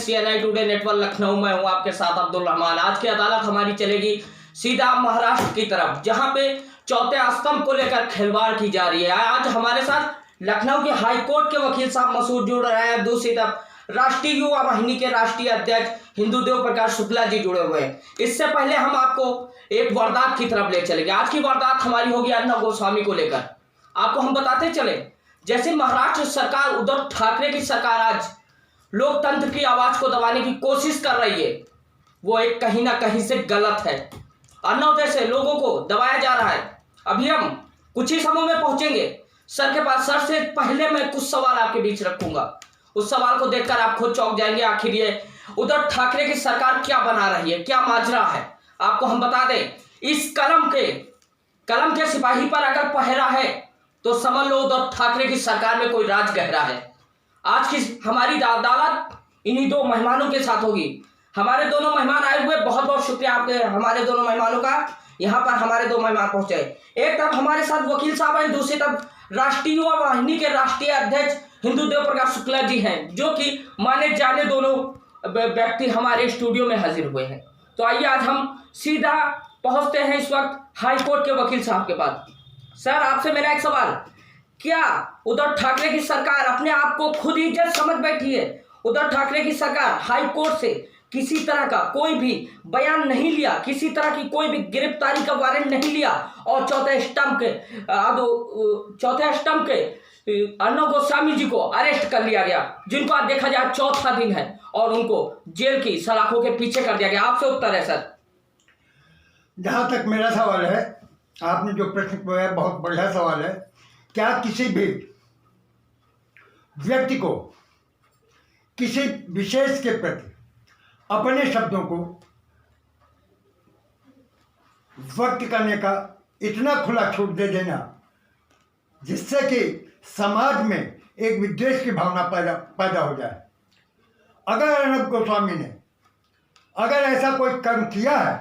CNI today network Lucknow में हूं आपके साथ अब्दुल रहमान। आज की अदालत हमारी चलेगी सीधा महाराष्ट्र की तरफ, जहां पे चौथे स्तंभ को लेकर खिलवाड़ की जा रही है। आज हमारे साथ लखनऊ के हाई कोर्ट के वकील साहब मसूद जुड़ रहे हैं। दूसरी तरफ राष्ट्रीय युवा वाहिनी के राष्ट्रीय अध्यक्ष हिंदुदेव प्रकाश शुक्ला जी जुड़े हुए हैं। इससे पहले हम आपको एक वारदात की तरफ ले चलेंगे। आज की वारदात हमारी होगी अर्नब गोस्वामी को लेकर। आपको हम बताते चले, जैसे महाराष्ट्र सरकार, उद्धव ठाकरे की सरकार आज लोकतंत्र की आवाज को दबाने की कोशिश कर रही है, वो एक कहीं ना कहीं से गलत है। अन्योदय से लोगों को दबाया जा रहा है। अभी हम कुछ ही समय में पहुंचेंगे सर के पास। सर से पहले मैं कुछ सवाल आपके बीच रखूंगा, उस सवाल को देखकर आप खुद चौंक जाएंगे। आखिर ये उद्धव ठाकरे की सरकार क्या बना रही है, क्या माजरा है। आपको हम बता दें, इस कलम के सिपाही पर अगर पहरा है तो समझ लो उद्धव ठाकरे की सरकार में कोई राज गहरा है। आज की हमारी अदालत इन्हीं दो मेहमानों के साथ होगी। हमारे दोनों मेहमान आए हुए, बहुत बहुत शुक्रिया आपके हमारे दोनों मेहमानों का। यहाँ पर हमारे दो मेहमान पहुंचे। एक तरफ हमारे साथ वकील साहब हैं, दूसरी तरफ राष्ट्रीय युवा वाहिनी के राष्ट्रीय अध्यक्ष हिंदुदेव प्रकाश शुक्ला जी हैं, जो कि माने जाने दोनों व्यक्ति हमारे स्टूडियो में हाजिर हुए हैं। तो आइए आज हम सीधा पहुंचते हैं इस वक्त हाई कोर्ट के वकील साहब के पास। सर, आपसे मेरा एक सवाल, क्या उद्धव ठाकरे की सरकार अपने आप को खुद ही जज समझ बैठी है? उद्धव ठाकरे की सरकार हाई कोर्ट से किसी तरह का कोई भी बयान नहीं लिया, किसी तरह की कोई भी गिरफ्तारी का वारंट नहीं लिया और चौथे स्तंभ के अर्नब गोस्वामी जी को अरेस्ट कर लिया गया, जिनको आज देखा जाए चौथा दिन है, और उनको जेल की सलाखों के पीछे कर दिया गया। आपसे उत्तर है सर। जहाँ तक मेरा सवाल है, आपने जो प्रश्न किया है बहुत बढ़िया सवाल है। क्या किसी भी व्यक्ति को किसी विशेष के प्रति अपने शब्दों को व्यक्त करने का इतना खुला छूट दे देना जिससे कि समाज में एक विद्वेष की भावना पैदा हो जाए? अगर अर्नब गोस्वामी ने अगर ऐसा कोई कर्म किया है,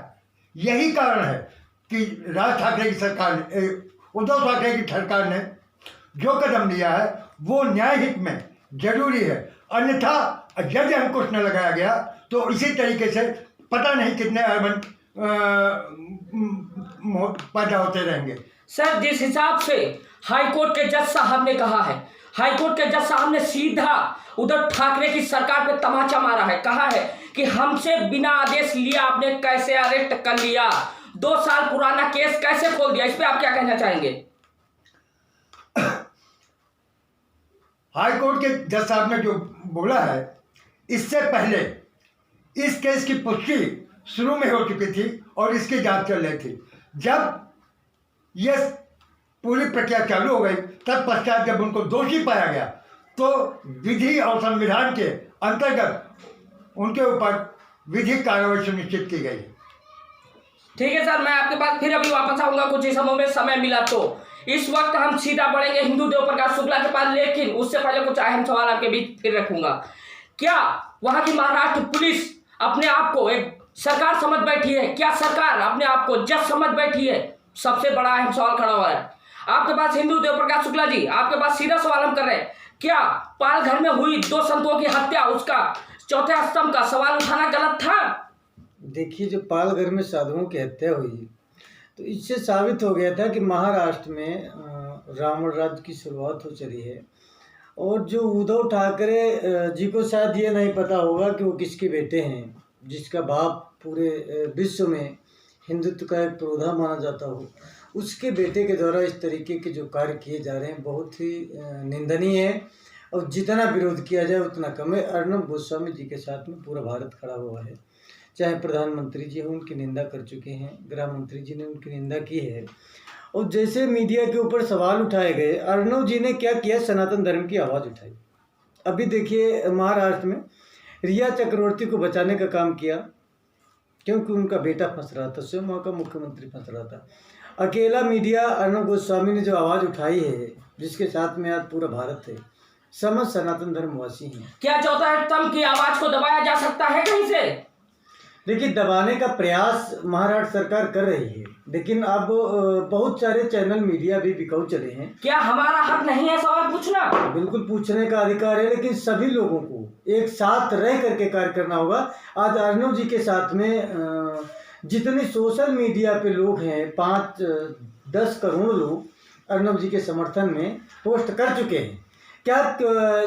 यही कारण है कि राज ठाकरे की सरकार ने, उद्धव ठाकरे की सरकार ने जो कदम लिया है वो न्याय हित में जरूरी है। अन्यथा यदि अंकुश न लगाया गया तो इसी तरीके से पता नहीं कितने अर्बन पैदा होते रहेंगे। सर, जिस हिसाब से हाईकोर्ट के जज साहब ने कहा है, हाईकोर्ट के जज साहब ने सीधा उद्धव ठाकरे की सरकार पे तमाचा मारा है। कहा है कि हमसे बिना आदेश लिए आपने कैसे अरेस्ट कर लिया, 2 साल पुराना केस कैसे खोल दिया। इस पे आप क्या कहना चाहेंगे? हाईकोर्ट के जज साहब ने जो बोला है, इससे पहले इस केस की पुष्टि शुरू में हो चुकी थी और इसकी जांच चल रही थी। जब यह पूरी प्रक्रिया चालू हो गई, तब पश्चात जब उनको दोषी पाया गया तो विधि और संविधान के अंतर्गत उनके ऊपर विधिक कार्रवाई सुनिश्चित की गई। ठीक है सर, मैं आपके पास फिर अभी वापस आऊंगा कुछ ही समय मिला तो। इस वक्त हम सीधा बढ़ेंगे हिंदुदेव प्रकाश शुक्ला के पास, लेकिन उससे पहले कुछ अहम सवाल आपके बीच फिर रखूंगा। क्या वहां की महाराष्ट्र पुलिस अपने आप को एक सरकार समझ बैठी है? क्या सरकार अपने आप को जज समझ बैठी है? सबसे बड़ा अहम सवाल खड़ा हुआ है आपके पास। हिंदुदेव प्रकाश शुक्ला जी, आपके पास सीधा सवाल हम कर रहे हैं, क्या पालघर में हुई 2 संतों की हत्या, उसका चौथे स्तंभ का सवाल उठाना गलत था? देखिए, जो पालघर में साधुओं की हत्या हुई, तो इससे साबित हो गया था कि महाराष्ट्र में रावण राज्य की शुरुआत हो चली है। और जो उद्धव ठाकरे जी को शायद ये नहीं पता होगा कि वो किसके बेटे हैं, जिसका बाप पूरे विश्व में हिंदुत्व का एक पुरोधा माना जाता हो, उसके बेटे के द्वारा इस तरीके के जो कार्य किए जा रहे हैं बहुत ही निंदनीय है। और जितना विरोध किया जाए उतना कम है। अर्नब गोस्वामी जी के साथ में पूरा भारत खड़ा हुआ है। चाहे प्रधानमंत्री जी हैं, उनकी निंदा कर चुके हैं, गृह मंत्री जी ने उनकी निंदा की है। और जैसे मीडिया के ऊपर सवाल उठाए गए, अर्नब जी ने क्या किया, सनातन धर्म की आवाज़ उठाई। अभी देखिए, महाराष्ट्र में रिया चक्रवर्ती को बचाने का काम किया, क्योंकि उनका बेटा फंस रहा था, स्वयं वहाँ का मुख्यमंत्री फंस रहा था। अकेला मीडिया अर्नब गोस्वामी ने जो आवाज़ उठाई है, जिसके साथ में आज पूरा भारत है, समस्त सनातन धर्मवासी हैं। क्या चौथा स्तंभ की आवाज़ को दबाया जा सकता है कहीं से? देखिए, दबाने का प्रयास महाराष्ट्र सरकार कर रही है, लेकिन अब बहुत सारे चैनल मीडिया भी बिकाऊ चले हैं। क्या हमारा हक नहीं है सवाल पूछना? बिल्कुल पूछने का अधिकार है, लेकिन सभी लोगों को एक साथ रह करके कार्य करना होगा। आज अर्नब जी के साथ में जितने सोशल मीडिया पे लोग हैं, 5-10 करोड़ लोग अर्नब जी के समर्थन में पोस्ट कर चुके हैं। क्या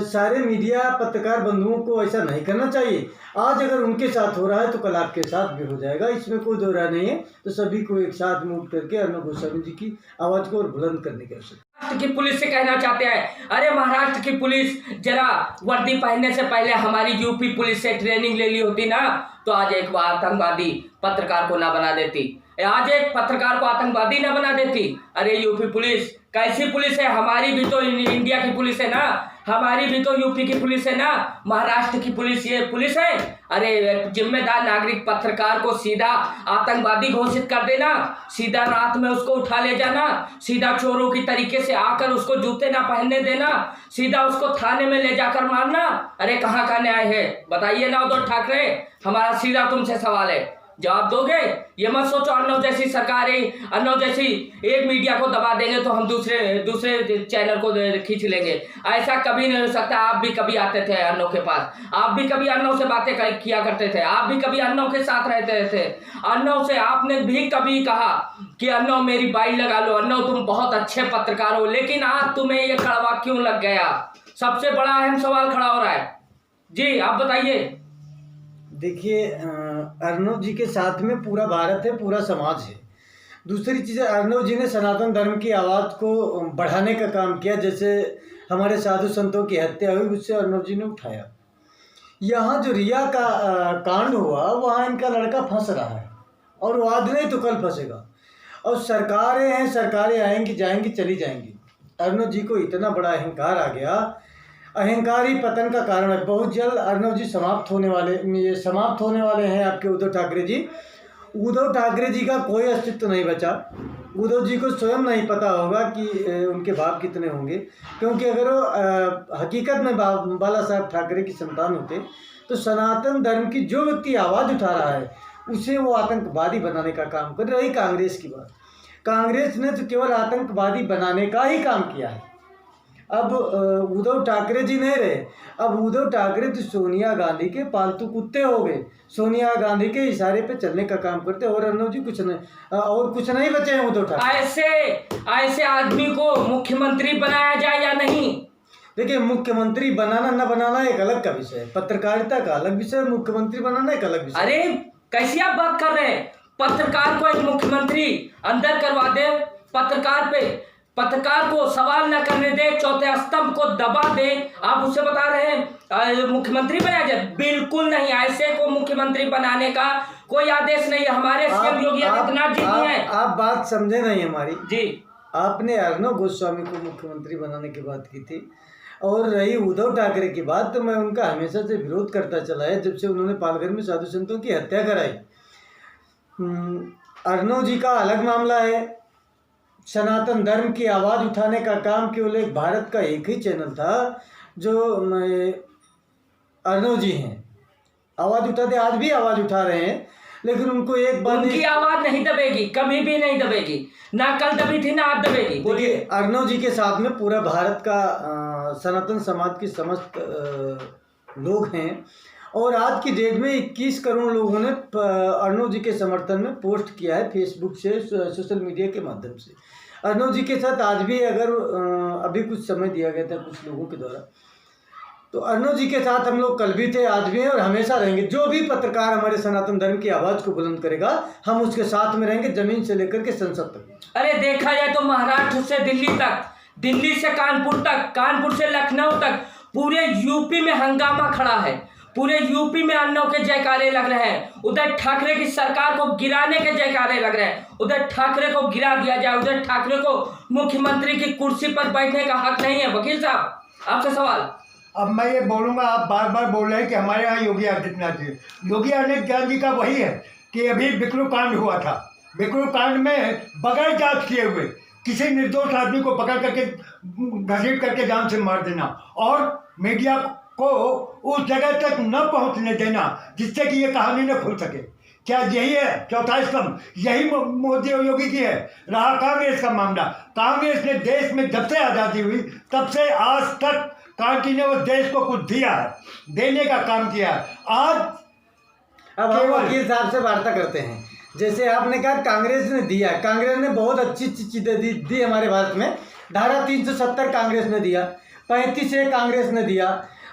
सारे मीडिया पत्रकार बंधुओं को ऐसा नहीं करना चाहिए? आज अगर उनके साथ हो रहा है तो कल आपके साथ भी हो जाएगा, इसमें कोई दो राय नहीं है। तो सभी को एक साथ में उठ करके अर्नब गोस्वामी जी की आवाज़ को और बुलंद करने की आवश्यकता। महाराष्ट्र की पुलिस से कहना चाहते हैं, अरे महाराष्ट्र की पुलिस जरा वर्दी पहनने से पहले हमारी यूपी पुलिस से ट्रेनिंग ले ली होती ना, तो आज एक बार आतंकवादी पत्रकार को ना बना देती, आज एक पत्रकार को आतंकवादी ना बना देती। अरे यूपी पुलिस कैसी पुलिस है? हमारी भी तो इंडिया की पुलिस है ना, हमारी भी तो यूपी की पुलिस है ना, महाराष्ट्र की पुलिस ये पुलिस है? अरे एक जिम्मेदार नागरिक पत्रकार को सीधा आतंकवादी घोषित कर देना, सीधा रात में उसको उठा ले जाना, सीधा चोरों की तरीके से आकर उसको जूते ना पहनने देना, सीधा उसको थाने में ले जाकर मारना। अरे कहाँ का न्याय है बताइए ना उद्धव ठाकरे? हमारा सीधा तुमसे सवाल है, जवाब दोगे? ये मत सोचो अर्नब जैसी सरकारें, अर्नब जैसी एक मीडिया को दबा देंगे तो हम दूसरे चैनल को खींच लेंगे। ऐसा कभी नहीं हो सकता। आप भी कभी आते थे अर्नब के पास, आप भी कभी अर्नब से बातें किया करते थे, आप भी कभी अर्नब के साथ रहते थे। अर्नब से आपने भी कभी कहा कि अर्नब मेरी बाई लगा लो, अर्नब तुम बहुत अच्छे पत्रकार हो, लेकिन आज तुम्हें ये कड़वा क्यों लग गया? सबसे बड़ा अहम सवाल खड़ा हो रहा है। जी आप बताइए। देखिए, अर्नब जी के साथ में पूरा भारत है, पूरा समाज है। दूसरी चीज़, अर्नब जी ने सनातन धर्म की आवाज़ को बढ़ाने का काम किया। जैसे हमारे साधु संतों की हत्या हुई, उससे अर्नब जी ने उठाया। यहाँ जो रिया का कांड हुआ, वहाँ इनका लड़का फंस रहा है और वो आज नहीं तो कल फंसेगा। और सरकारें हैं, सरकारें आएंगी जाएंगी चली जाएंगी। अर्नब जी को इतना बड़ा अहंकार आ गया, अहंकार ही पतन का कारण है। बहुत जल्द अर्नब जी समाप्त होने वाले हैं। आपके उद्धव ठाकरे जी, उद्धव ठाकरे जी का कोई अस्तित्व नहीं बचा। उद्धव जी को स्वयं नहीं पता होगा कि उनके बाप कितने होंगे, क्योंकि अगर वो हकीकत में बाला साहब ठाकरे की संतान होते तो सनातन धर्म की जो व्यक्ति आवाज़ उठा रहा है उसे वो आतंकवादी बनाने का काम कर रही। कांग्रेस की बात, कांग्रेस ने तो केवल आतंकवादी बनाने का ही काम किया है। अब उद्धव ठाकरे जी नहीं रहे, अब उद्धव ठाकरे तो सोनिया गांधी के पालतू कुत्ते हो गए। सोनिया गांधी के इशारे पे चलने का काम करते, और अर्नब जी कुछ नहीं बचे हैं उद्धव ठाकरे। ऐसे आदमी को मुख्यमंत्री बनाया जाए या नहीं? देखिए, मुख्यमंत्री बनाना न बनाना एक अलग का विषय है, पत्रकारिता का अलग विषय है, मुख्यमंत्री बनाना एक अलग विषय। अरे कैसी आप बात कर रहे हैं? पत्रकार को एक मुख्यमंत्री अंदर करवा दे, पत्रकार को सवाल न करने दे, चौथे स्तंभ को दबा दे, आप उससे बता रहे हैं मुख्यमंत्री बनाया जाए? बिल्कुल नहीं, ऐसे को मुख्यमंत्री बनाने का कोई आदेश नहीं है। हमारे सीएम योगी आदित्यनाथ जी भी हैं। आप बात समझे नहीं हमारी जी। आपने अर्नब गोस्वामी को मुख्यमंत्री बनाने की बात की थी, और रही उद्धव ठाकरे की बात, तो मैं उनका हमेशा से विरोध करता चला है जब से उन्होंने पालघर में साधु संतों की हत्या कराई। अर्नब जी का अलग मामला है। सनातन धर्म की आवाज़ उठाने का काम केवल एक भारत का एक ही चैनल था जो अर्नब जी हैं आवाज़ उठाते, आज भी आवाज़ उठा रहे हैं, लेकिन उनको एक बार उनकी आवाज़ नहीं दबेगी, कभी भी नहीं दबेगी, ना कल दबी थी ना आज दबेगी। बोलिए, अर्नब जी के साथ में पूरा भारत का सनातन समाज के समस्त लोग हैं, और आज की डेट में 21 करोड़ लोगों ने अर्नब जी के समर्थन में पोस्ट किया है फेसबुक से, सोशल मीडिया के माध्यम से। अर्नब जी के साथ आज भी अगर अभी कुछ समय दिया गया था कुछ लोगों के द्वारा, तो अर्नब जी के साथ हम लोग कल भी थे, आज भी हैं और हमेशा रहेंगे। जो भी पत्रकार हमारे सनातन धर्म की आवाज़ को बुलंद करेगा, हम उसके साथ में रहेंगे, जमीन से लेकर के संसद तक। अरे देखा जाए तो महाराष्ट्र से दिल्ली तक, दिल्ली से कानपुर तक, कानपुर से लखनऊ तक, पूरे यूपी में हंगामा खड़ा है। पूरे यूपी में अर्नब के जयकारे लग रहे हैं। उद्धव ठाकरे की सरकार को गिराने के जयकारे लग रहे हैं। उद्धव ठाकरे को गिरा दिया जाए, उद्धव ठाकरे को मुख्यमंत्री की कुर्सी पर बैठने का हक नहीं है। वकील साहब, आपसे सवाल। अब मैं ये बोलूँगा, आप बार बार बोल रहे हैं कि हमारे यहाँ योगी आदित्यनाथ जी, योगी आदित्यनाथ जी का वही है कि अभी बिकरू कांड हुआ था। बिकरू कांड में बगैर जांच किए हुए किसी निर्दोष आदमी को पकड़ करके घसीट करके जान से मार देना, और मीडिया को उस जगह तक न पहुंचने देना जिससे कि ये कहानी न खुल सके। क्या यही है चौथा स्तंभ? यही मोदी और योगी की है। रहा कांग्रेस का मामला, कांग्रेस ने देश में जब से आज़ादी हुई तब से आज तक कंटिन्यूस देश को कुछ दिया है, देने का काम किया है। आज अब हम वकील साहब से वार्ता करते हैं। जैसे आपने कहा कांग्रेस ने दिया, कांग्रेस ने बहुत अच्छी अच्छी चीज़ें दी हमारे भारत में। धारा 370 कांग्रेस ने दिया, 35A कांग्रेस ने दिया,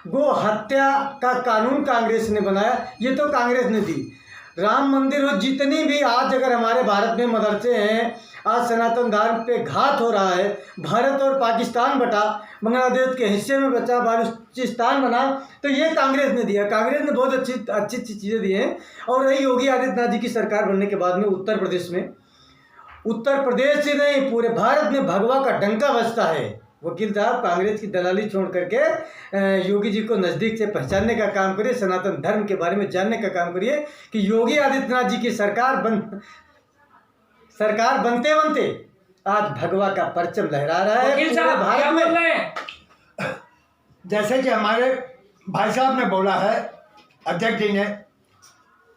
गो हत्या का कानून कांग्रेस ने बनाया, ये तो कांग्रेस ने दी। राम मंदिर और जितनी भी आज अगर हमारे भारत में मदरसे हैं, आज सनातन धर्म पे घात हो रहा है, भारत और पाकिस्तान बटा, बांग्लादेश के हिस्से में बचा, बालूचिस्तान बना, तो ये कांग्रेस ने दिया। कांग्रेस ने बहुत अच्छी अच्छी अच्छी चीज़ें दी हैं। और रही योगी आदित्यनाथ जी की सरकार बनने के बाद में उत्तर प्रदेश में, उत्तर प्रदेश से नहीं पूरे भारत में भगवा का डंका बजता है। वकील साहब कांग्रेस की दलाली छोड़ करके योगी जी को नज़दीक से पहचानने का काम करिए, सनातन धर्म के बारे में जानने का काम करिए कि योगी आदित्यनाथ जी की सरकार बनते बनते आज भगवा का परचम लहरा रहा है वकील पूरे साहब क्या भारत बोल में। रहे हैं? जैसे कि हमारे भाई साहब ने बोला है, अध्यक्ष जी ने,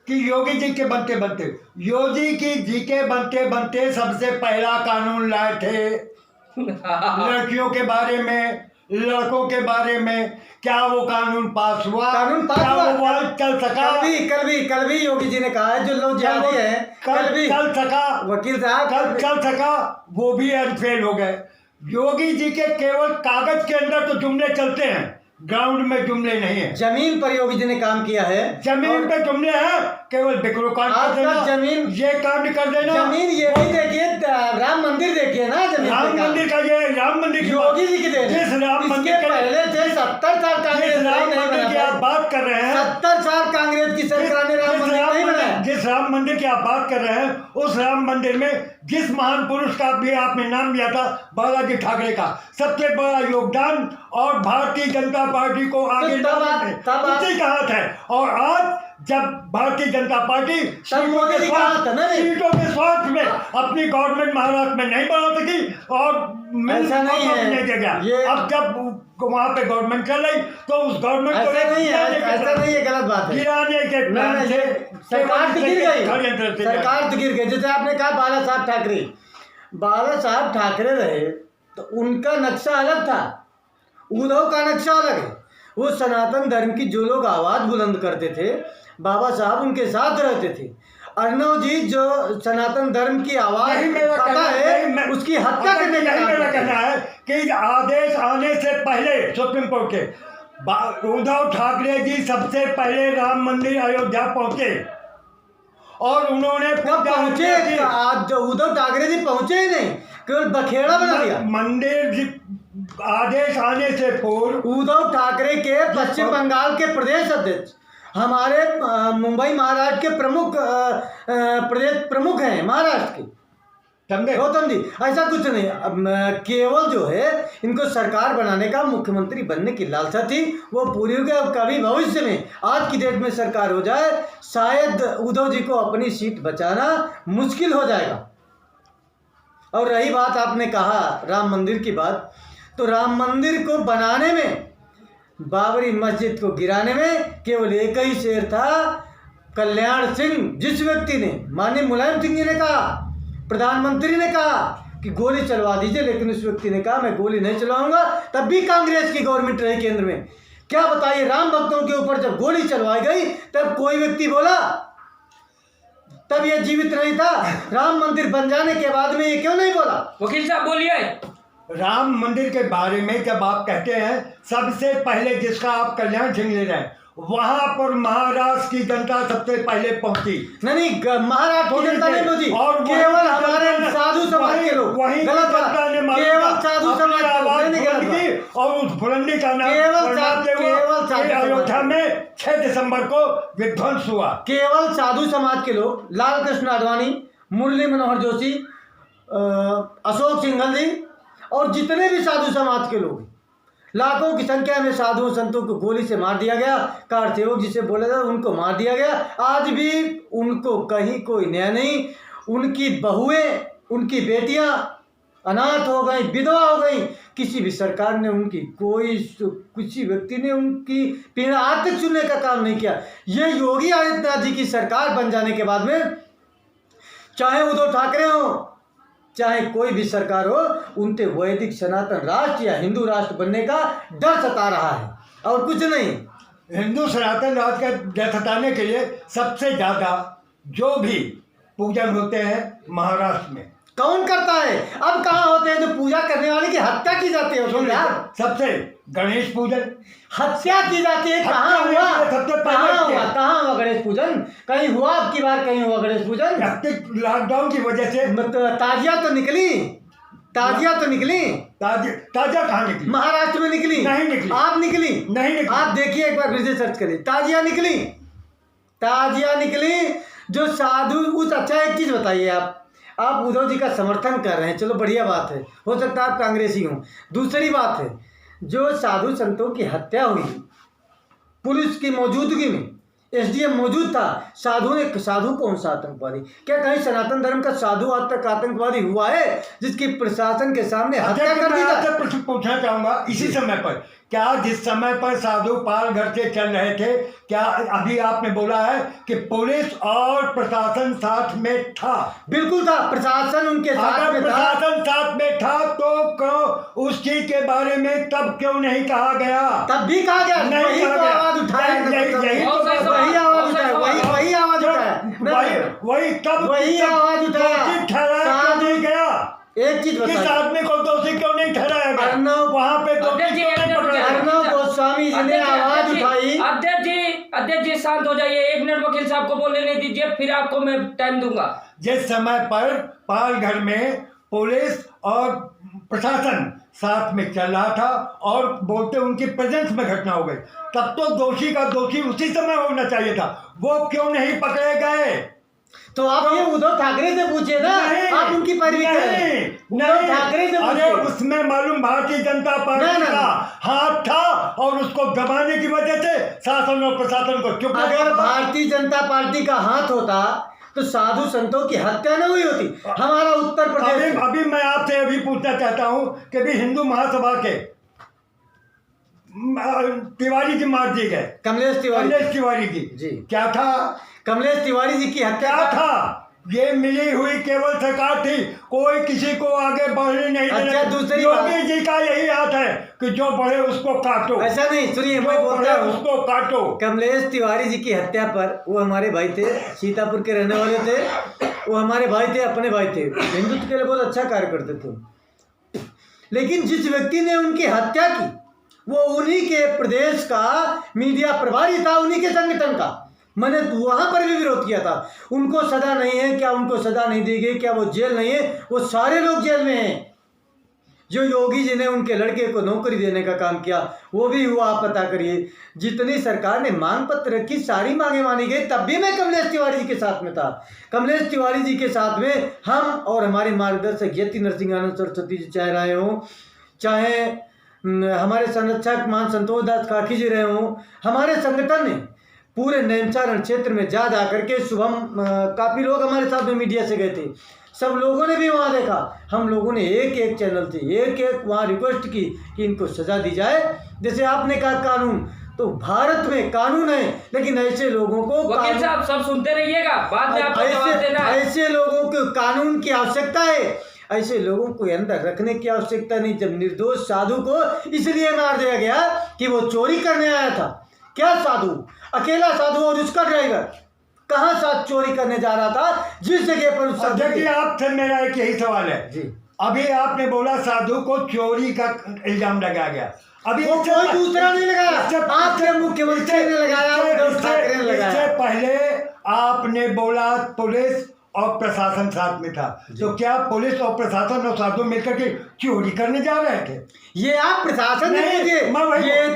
कि योगी जी के बनते बनते, योगी जी के बनते बनते सबसे पहला कानून लाए थे लड़कियों के बारे में, लड़कों के बारे में। क्या वो कानून पास हुआ? कानून पास क्या हुआ? वो वाल चल सका? कल भी योगी जी ने कहा है जो लोग क्या वो जिहादी हैं, कल भी चल सका? वकील साहब कल चल सका? वो भी आज फेल हो गए। योगी जी के केवल कागज के अंदर तो जुमले चलते हैं, ग्राउंड में जुमले नहीं है। जमीन पर योगी जी ने काम किया है, जमीन पे जुमले हैं, केवल बिक्रो कांड कर देना, जमीन ये कांड कर देना। जमीन ये भी देखिए, राम मंदिर देखिए ना, जमीन राम मंदिर का, ये राम मंदिर की योगी जी की देन। जिस राम मंदिर इसके पहले से 70 साल कांग्रेस जिस राम नहीं मंदिर की आप बात कर रहे हैं, 70 साल कांग्रेस की सरकार ने राम मंदिर नहीं बनाया। जिस राम मंदिर की आप बात कर रहे हैं, उस राम मंदिर में जिस महान पुरुष का भी आपने नाम लिया था, बालाजी ठाकरे का सबसे बड़ा योगदान और भारतीय जनता पार्टी को आगे बढ़ाने में उसी का हाथ है। और आज जब भारतीय जनता पार्टी सीटों के स्वार्थ में अपनी गवर्नमेंट महाराष्ट्र में नहीं बना सकी और ऐसा नहीं है नहीं देगा, अब जब वहाँ पे गवर्नमेंट चल रही तो उस गवर्नमेंट को ऐसा नहीं है, गलत बात है। गिराने के प्लान से सरकार तो गिर गई, सरकार तो गिर गई। जैसे आपने कहा बाला साहब ठाकरे रहे तो उनका नक्शा अलग था, उद्धव का नक्शा अलग है। वो सनातन धर्म की जो लोग आवाज़ बुलंद करते थे, बाबा साहब उनके साथ रहते थे। अर्णव जी जो सनातन धर्म की आवाज़ उठाता है, उसकी हत्या करने का मेरा कहना है कि आदेश आने से पहले सुप्रीम कोर्ट के, उद्धव ठाकरे जी सबसे पहले राम मंदिर अयोध्या पहुंचे और उन्होंने पहुंचे। आज उद्धव ठाकरे जी पहुंचे ही नहीं, केवल बखेड़ा बना दिया। मंदिर आदेश आने से पूर्व उद्धव ठाकरे के पश्चिम बंगाल के प्रदेश अध्यक्ष, हमारे मुंबई महाराष्ट्र के प्रमुख प्रदेश प्रमुख हैं महाराष्ट्र के, समझे गौतम जी। ऐसा कुछ नहीं, अब केवल जो है इनको सरकार बनाने का, मुख्यमंत्री बनने की लालसा थी। वो पूरी हो गया। कभी भविष्य में आज की डेट में सरकार हो जाए, शायद उद्धव जी को अपनी सीट बचाना मुश्किल हो जाएगा। और रही बात आपने कहा राम मंदिर की बात, तो राम मंदिर को बनाने में, बाबरी मस्जिद को गिराने में केवल एक ही शेर था, कल्याण सिंह। जिस व्यक्ति ने, माननीय मुलायम सिंह जी ने कहा, प्रधानमंत्री ने कहा कि गोली चलवा दीजिए, लेकिन उस व्यक्ति ने कहा मैं गोली नहीं चलवाऊंगा। तब भी कांग्रेस की गवर्नमेंट रही केंद्र में। क्या बताइए, राम भक्तों के ऊपर जब गोली चलवाई गई तब कोई व्यक्ति बोला? तब ये जीवित नहीं था। राम मंदिर बन जाने के बाद में ये क्यों नहीं बोला? वकील साहब बोलिए। राम मंदिर के बारे में जब आप कहते हैं, सबसे पहले जिसका आप कल्याण सिंह ले रहे हैं, वहां पर महाराष्ट्र की जनता सबसे पहले पहुंची। नहीं, महाराष्ट्र की जनता नहीं पहुंची, और केवल हमारे साधु समाज के लोग। वहीं गलत बात, केवल साधु समाज की और उस बुलंदी का नाम अयोध्या में 6 दिसंबर को विध्वंस हुआ। केवल साधु समाज के लोग, लाल कृष्ण आडवाणी, मुरली मनोहर जोशी, अशोक सिंघल जी और जितने भी साधु समाज के लोग, लाखों की संख्या में साधुओं संतों को गोली से मार दिया गया। कार सेवक जिसे बोला जाता उनको मार दिया गया। आज भी उनको कहीं कोई न्याय नहीं। उनकी बहुएं, उनकी बेटियां अनाथ हो गई, विधवा हो गई। किसी भी सरकार ने उनकी, किसी व्यक्ति ने उनकी पीड़ा आज तक सुनने का काम नहीं किया। ये योगी आदित्यनाथ जी की सरकार बन जाने के बाद में, चाहे उद्धव ठाकरे हो, चाहे कोई भी सरकार हो, उनके वैदिक सनातन राष्ट्र या हिंदू राष्ट्र बनने का डर सता रहा है और कुछ नहीं। हिंदू सनातन राज का डर सताने के लिए सबसे ज्यादा जो भी पूजन होते हैं महाराष्ट्र में। कौन करता है? अब कहाँ होते हैं जो पूजा करने वाले की हत्या की जाती है? सुन यार, सबसे गणेश पूजन हत्या की जाती है। कहाँ हुआ? कहाँ हुआ गणेश पूजन? कहीं हुआ? अब की बार कहीं हुआ गणेश पूजन? लॉकडाउन की वजह से ताजिया तो निकली, ताजिया कहाँ निकली? महाराष्ट्र में निकली। नहीं निकली। आप निकली? नहीं निकली। आप देखिए एक बार फिर से सर्च करिए, ताजिया निकली जो साधु उस। अच्छा एक चीज बताइए, आप उद्धव जी का समर्थन कर रहे हैं, चलो बढ़िया बात है, हो सकता है आप कांग्रेसी हो। दूसरी बात है, जो साधु संतों की हत्या हुई पुलिस की मौजूदगी में, एसडीएम मौजूद था, साधु कौन सा आतंकवादी? क्या कहीं सनातन धर्म का साधु आज तक आतंकवादी हुआ है जिसकी प्रशासन के सामने हत्या कर दी जाए? प्रश्न पूछना चाहूंगा इसी समय पर, क्या जिस समय पर साधु पाल घर से चल रहे थे, क्या अभी आपने बोला है कि पुलिस और प्रशासन साथ में था? बिल्कुल था, प्रशासन उनके साथ में था। प्रशासन साथ में था तो क्यों उस चीज के बारे में तब क्यों नहीं कहा गया? तब भी कहा गया, नहीं वही कहा तो गया। आवाज उठाया, वही आवाज उठाया, वही आवाज नहीं गया। एक चीज किस आदमी को दोषी क्यों नहीं ठहराया गया? वहाँ पे अर्नब गोस्वामी जी ने आवाज उठाई। अध्यक्ष जी शांत हो जाइए, 1 मिनट वकील साहब को बोलने नहीं दीजिए, फिर आपको मैं टाइम दूंगा। जिस समय पर पालघर में पुलिस और प्रशासन साथ में चल रहा था और बोलते उनकी प्रेजेंस में घटना हो गई, तब तो दोषी का दोषी उसी समय होना चाहिए था। वो क्यों नहीं पकड़े गए? तो आप ये उद्धव ठाकरे से पूछे ना, आप उनकी पैरवी करें। उद्धव ठाकरे से पूछे। अरे उसमें मालूम भारतीय जनता पार्टी का हाथ था और उसको दबाने की वजह से शासन और प्रशासन को चुप। अगर भारतीय जनता पार्टी का हाथ होता तो साधु संतों की हत्या न हुई होती। हमारा उत्तर प्रदेश अभी मैं आपसे अभी पूछना चाहता हूँ कि भी हिंदू महासभा के तिवारी जी मार दिए गए, कमलेश तिवारी जी क्या था? कमलेश तिवारी जी की हत्या क्या था? ये मिली हुई केवल सरकार थी, कोई किसी को आगे बढ़ने नहीं देना। दूसरी योगी जी का यही हाथ है कि जो बढ़े उसको काटो। ऐसा नहीं, सुनिए मैं बोलता हूं, उसको काटो। कमलेश तिवारी जी की हत्या पर, वो हमारे भाई थे, सीतापुर के रहने वाले थे, वो हमारे भाई थे, अपने भाई थे, हिंदुत्व के लिए बहुत अच्छा कार्य करते थे। लेकिन जिस व्यक्ति ने उनकी हत्या की वो उन्हीं के प्रदेश का मीडिया प्रभारी था, उन्हीं के संगठन का। मैंने वहां पर भी विरोध किया था। उनको सजा नहीं है क्या? उनको सजा नहीं दी गई क्या? वो जेल नहीं है? वो सारे लोग जेल में हैं। जो योगी जी ने उनके लड़के को नौकरी देने का काम किया वो भी हुआ, आप पता करिए। जितनी सरकार ने मांग पत्र रखी सारी मांगे मानी गई, तब भी मैं कमलेश तिवारी जी के साथ में था। कमलेश तिवारी जी के साथ में हम और हमारे मार्गदर्शक यति नरसिंहानंद सरस्वती जी चाहे रहे हों, चाहे हमारे संरक्षक मान संतोष दास काकी जी रहे हों, हमारे संगठन ने पूरे नैमचारण क्षेत्र में जा करके शुभम काफ़ी लोग हमारे साथ में मीडिया से गए थे, सब लोगों ने भी वहाँ देखा। हम लोगों ने एक चैनल से एक वहाँ रिक्वेस्ट की कि इनको सज़ा दी जाए। जैसे आपने कहा कानून, तो भारत में कानून है, लेकिन ऐसे लोगों को वकील साहब सब सुनते रहिएगा, बाद में आपको जवाब देना है। ऐसे लोगों को कानून की आवश्यकता है, ऐसे लोगों को अंदर रखने की आवश्यकता नहीं। जब निर्दोष साधु को इसलिए मार दिया गया कि वो चोरी करने आया था। क्या साधु, अकेला साधु और उसका ड्राइवर कहाँ साथ चोरी करने जा रहा था? जिस जगह पर देखिए, आपसे मेरा एक यही सवाल है जी। अभी आपने बोला साधु को चोरी का इल्जाम लगाया गया, अभी वो कोई दूसरा नहीं लगाया, आपके मुख्यमंत्री ने लगाया, उद्धव ठाकरे ने लगाया। इससे पहले आपने बोला पुलिस और प्रशासन साथ में था, तो क्या पुलिस और प्रशासन और साधु मिलकर के चोरी करने जा रहे थे? ये आप प्रशासन नहीं, ये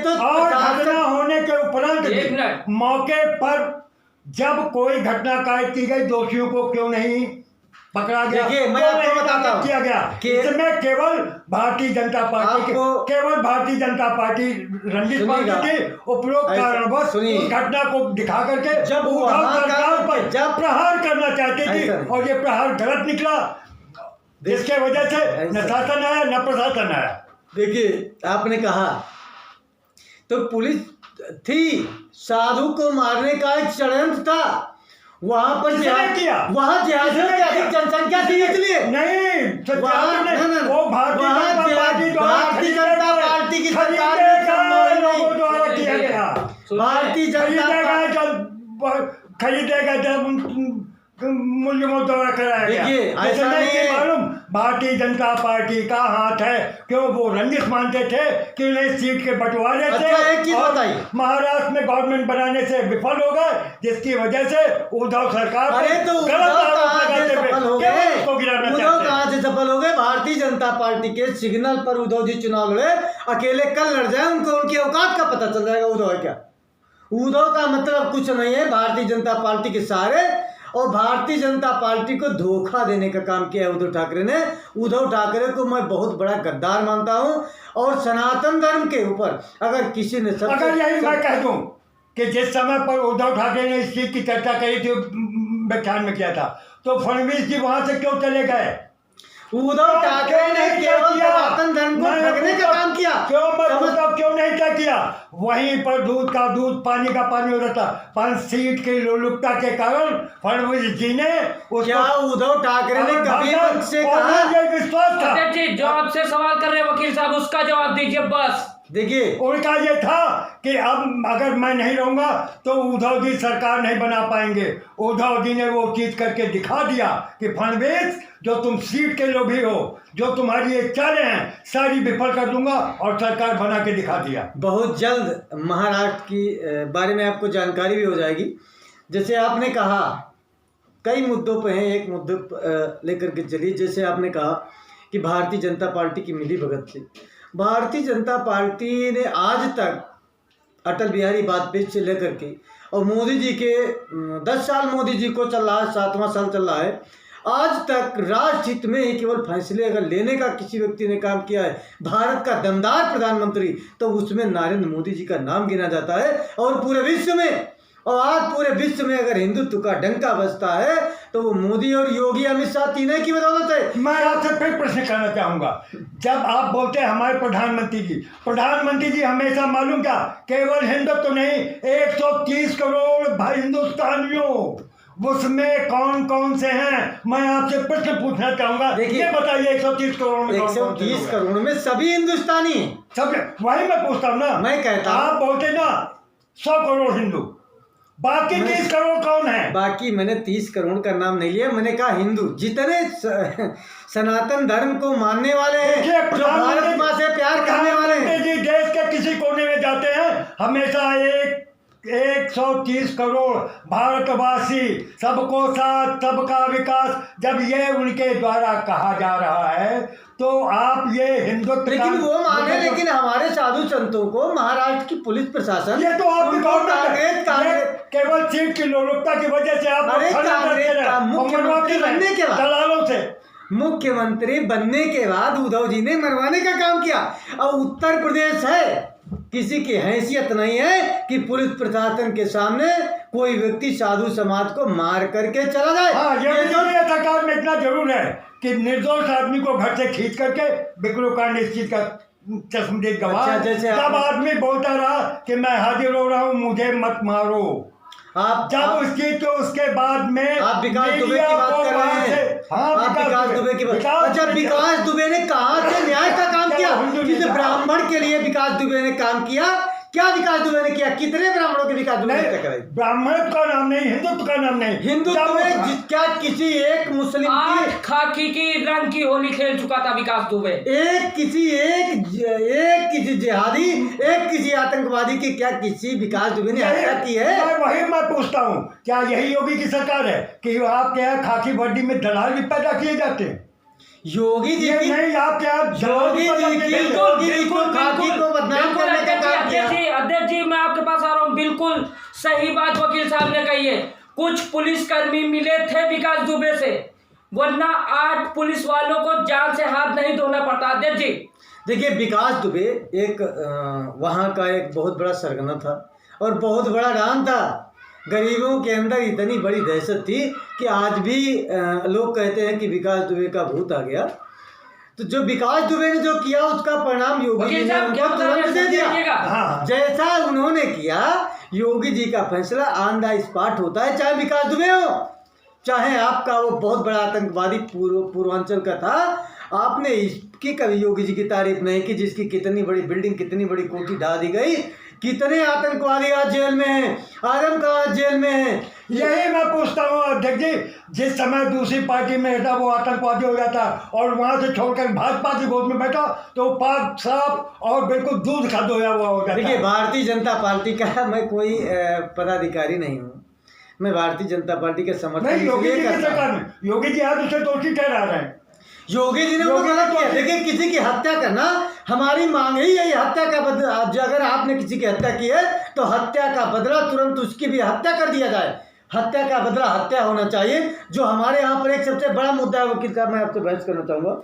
तो और घटना होने के उपरांत मौके पर जब कोई घटना कायद की गई, दोषियों को क्यों नहीं पकड़ा गया? देखिए मैं आपको बताता हूं किया गया इसमें केवल भारतीय जनता पार्टी रंजित पार्टी के उपरोक्त कारणवश उस घटना को दिखा करके जब सरकार पर जब प्रहार करना चाहती थी और ये प्रहार गलत निकला, जिसके वजह से न शासन आया न प्रशासन आया। देखिए आपने कहा तो पुलिस थी, साधु को मारने का एक षड्यंत्र था। वहां पर किया, वहां अधिक जनसंख्या थी इसलिए नहीं, वो भारतीय जनता पार्टी की सरकार में लोगों द्वारा किया गया। भारतीय जनता खरीदेगा जब मूल्यों द्वारा कराया गया। देखिए ऐसा नहीं है, मालूम भारतीय जनता पार्टी का हाथ है। क्यों वो रंजिश मानते थे कि उन्हें सीट के बंटवारे से और महाराष्ट्र में गवर्नमेंट बनाने से विफल हो गए, जिसकी वजह से उद्धव सरकार उद्धव कहाँ से सफल हो गए। भारतीय जनता पार्टी के सिग्नल पर उद्धव जी चुनाव लड़े, अकेले कल लड़ जाए, उनको उनकी औकात का पता चल जाएगा। उद्धव है क्या? उद्धव का मतलब कुछ नहीं है, भारतीय जनता पार्टी के सहारे। और भारतीय जनता पार्टी को धोखा देने का काम किया है उद्धव ठाकरे ने। उद्धव ठाकरे को मैं बहुत बड़ा गद्दार मानता हूं। और सनातन धर्म के ऊपर अगर किसी ने अगर यही मैं कह दूं कि जिस समय पर उद्धव ठाकरे ने इस चीज की चर्चा करी थी, व्याख्यान में किया था, तो फडणवीस जी वहां से क्यों चले गए? उद्धव ठाकरे ने केवल सनातन धर्म को ठगने का काम किया। क्यों नहीं क्या किया? वहीं पर दूध का दूध, पानी का पानी हो जाता। 5 सीट की लोलुपता के कारण फडणवीस जी ने क्या उद्धव ठाकरे ने कभी वक्त से कहा? विश्वास था। जो आपसे सवाल कर रहे हैं वकील साहब, उसका जवाब दीजिए बस। देखिए उनका ये था कि अब अगर मैं नहीं रहूंगा तो उद्धव जी सरकार नहीं बना पाएंगे। उद्धव जी ने वो चीज करके दिखा दिया कि फडणवीस, जो तुम सीट के लोभी हो, जो तुम्हारी ये चालें हैं, सारी विफल कर दूंगा, और सरकार बना के दिखा दिया। बहुत जल्द महाराष्ट्र की बारे में आपको जानकारी भी हो जाएगी। जैसे आपने कहा कई मुद्दों पे हैं, एक मुद्दे लेकर के चलिए। जैसे आपने कहा कि भारतीय जनता पार्टी की मिली भगत थी। भारतीय जनता पार्टी ने आज तक अटल बिहारी वाजपेयी से लेकर के और मोदी जी के 10 साल मोदी जी को चल रहा है, 7वां साल चल रहा है, आज तक राष्ट्र हित में ही केवल फैसले अगर लेने का किसी व्यक्ति ने काम किया है, भारत का दमदार प्रधानमंत्री, तो उसमें नरेंद्र मोदी जी का नाम गिना जाता है। और पूरे विश्व में, और आज पूरे विश्व में अगर हिंदुत्व का डंका बजता है तो वो मोदी और योगी अमित शाह तीनों की बदौलत है। मैं आपसे फिर प्रश्न करना चाहूंगा। जब आप बोलते हैं हमारे प्रधानमंत्री जी हमेशा मालूम क्या, केवल हिंदुत्व तो नहीं, 130 करोड़ हिंदुस्तानियों, उसमें कौन कौन से हैं? मैं आपसे प्रश्न पूछना चाहूंगा। ये बताइए 130 करोड़ में 130 करोड़ में सभी हिंदुस्तानी, सब। वही मैं पूछता हूँ ना, मैं कहता हूँ। आप बोलते ना 100 करोड़ हिंदू, बाकी 30 करोड़ कौन है? बाकी मैंने 30 करोड़ का नाम नहीं लिया, मैंने कहा हिंदू जितने सनातन धर्म को मानने वाले हैं, जो भारत माँ से प्यार करने वाले हैं। जी देश के किसी कोने में जाते हैं, हमेशा 130 करोड़ भारतवासी, सबको साथ सबका विकास, जब ये उनके द्वारा कहा जा रहा है तो आप ये हिंदुत्व, लेकिन वो माने, लेकिन हमारे साधु संतों को महाराष्ट्र की पुलिस प्रशासन, ये तो आपकी केवल सीट की लोलुपता की वजह से आप मुख्यमंत्री बनने के बाद, दलालों से मुख्यमंत्री बनने के बाद उद्धव जी ने मरवाने का काम किया। और उत्तर प्रदेश है, किसी की हैसियत नहीं है कि पुलिस प्रशासन के सामने कोई व्यक्ति साधु समाज को मार करके चला जाए। हाँ, ये सरकार में इतना जरूर है कि निर्दोष आदमी को घर से खींच करके विक्रोकांड इस चीज का चश्मदीद गवाह। जब आदमी बोलता रहा कि मैं हाजिर हो रहा हूँ, मुझे मत मारो, आप जब उसकी तो उसके बाद में आप विकास दुबे की बात कर रहे हैं। हाँ, आप विकास दुबे की बात। अच्छा, विकास दुबे ने कहाँ से न्याय का काम किया? किसी ब्राह्मण के लिए विकास दुबे ने काम किया? क्या विकास दुबे ने किया? कितने ब्राह्मणों के विकास दुबे ने कराई? ब्राह्मण का नाम नहीं, हिंदुत्व का नाम नहीं। हिंदुत्व में क्या किसी एक मुस्लिम की खाकी की रंग की होली खेल चुका था विकास दुबे? एक किसी जिहादी, एक किसी आतंकवादी की क्या किसी विकास दुबे ने हत्या की है? वही मैं पूछता हूँ, क्या यही योगी की सरकार है कि आपके यहाँ खाकी वर्दी में दलाल भी पैदा किए जाते हैं? योगी जी की नहीं, आपके यहाँ योगी जी को खाकी को बदनाम करने का काम किया। अध्यक्ष जी, मैं आपके पास आ रहा हूँ। बिल्कुल सही बात वकील साहब ने कही है। कुछ पुलिसकर्मी मिले थे विकास दुबे से, वरना 8 पुलिस वालों को जान से हाथ नहीं धोना पड़ता। अध्यक्ष जी देखिए, विकास दुबे एक वहाँ का एक बहुत बड़ा सरगना था और बहुत बड़ा डॉन था। गरीबों के अंदर इतनी बड़ी दहशत थी कि आज भी लोग कहते हैं कि विकास दुबे का भूत आ गया। तो जो विकास दुबे ने जो किया उसका परिणाम योगी जी ने उनको तुरंत दे दिया। जैसा उन्होंने किया, योगी जी का फैसला ऑन द स्पॉट होता है, चाहे विकास दुबे हो, चाहे आपका वो बहुत बड़ा आतंकवादी पूर्वांचल का था, आपने इसकी कभी योगी जी की तारीफ नहीं की, जिसकी कितनी बड़ी बिल्डिंग, कितनी बड़ी कोठी ढा दी गई, कितने आतंकवादी आज जेल में हैं, आजम का आज जेल में है। यही मैं पूछता हूँ अध्यक्ष जी, जिस समय दूसरी पार्टी में था वो आतंकवादी हो जाता और वहां से छोड़कर भाजपा की गोद में बैठा तो पाक साफ और बिल्कुल दूध का धोया हुआ हो जाता। देखिए, भारतीय जनता पार्टी का मैं कोई पदाधिकारी नहीं हूँ, मैं भारतीय जनता पार्टी के समर्थन नहीं, योगी जी की करता सरकार हूं। में योगी जी आज उसे दोषी ठहरा रहे हैं। योगी जी ने वो गलत किया। देखिए, किसी की हत्या करना हमारी मांग ही यही, हत्या का बदला। अगर आपने किसी की हत्या की है तो हत्या का बदला तुरंत उसकी भी हत्या कर दिया जाए। हत्या का बदला हत्या होना चाहिए। जो हमारे यहाँ पर एक सबसे बड़ा मुद्दा है, वकील साहब मैं आपसे बहस करना चाहूँगा,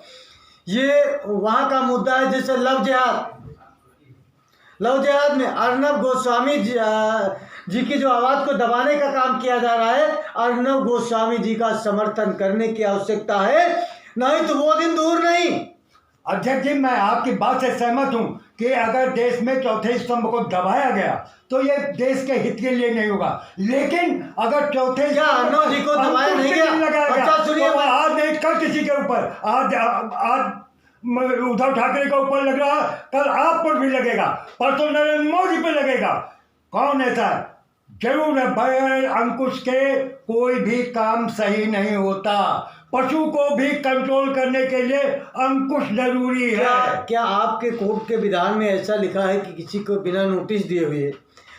ये वहाँ का मुद्दा है जैसे लव जिहाद में अर्नब गोस्वामी जी की जो आवाज़ को दबाने का काम किया जा रहा है, अर्नब गोस्वामी जी का समर्थन करने की आवश्यकता है, नहीं तो वो दिन दूर नहीं। अध्यक्ष जी, मैं आपकी बात से सहमत हूं कि अगर देश में चौथे स्तंभ को दबाया गया तो ये देश के हित के लिए नहीं होगा, लेकिन अगर चौथे क्या अर्नब जी को दबाया नहीं गया? अच्छा सुनिए, तो आज नहीं कल किसी के ऊपर, आज उद्धव ठाकरे के ऊपर लग रहा, कल आप पर भी लगेगा, परसों नरेंद्र मोदी पर लगेगा। कौन ऐसा है? जरूर है, बगैर अंकुश के कोई भी काम सही नहीं होता। पशु को भी कंट्रोल करने के लिए अंकुश जरूरी है। क्या आपके कोर्ट के विधान में ऐसा लिखा है कि किसी को बिना नोटिस दिए हुए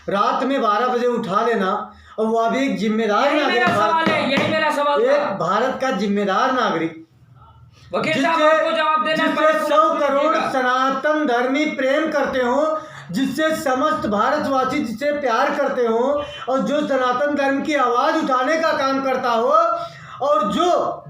रात में 12 बजे उठा लेना, और वो अभी एक जिम्मेदार नागरिक, यही मेरा सवाल एक भारत का जिम्मेदार नागरिक, वकील साहब आपको जवाब देना है। जिससे 100 करोड़ सनातन धर्मी प्रेम करते हो, जिससे समस्त भारतवासी जिसे प्यार करते हो, और जो सनातन धर्म की आवाज उठाने का काम करता हो, और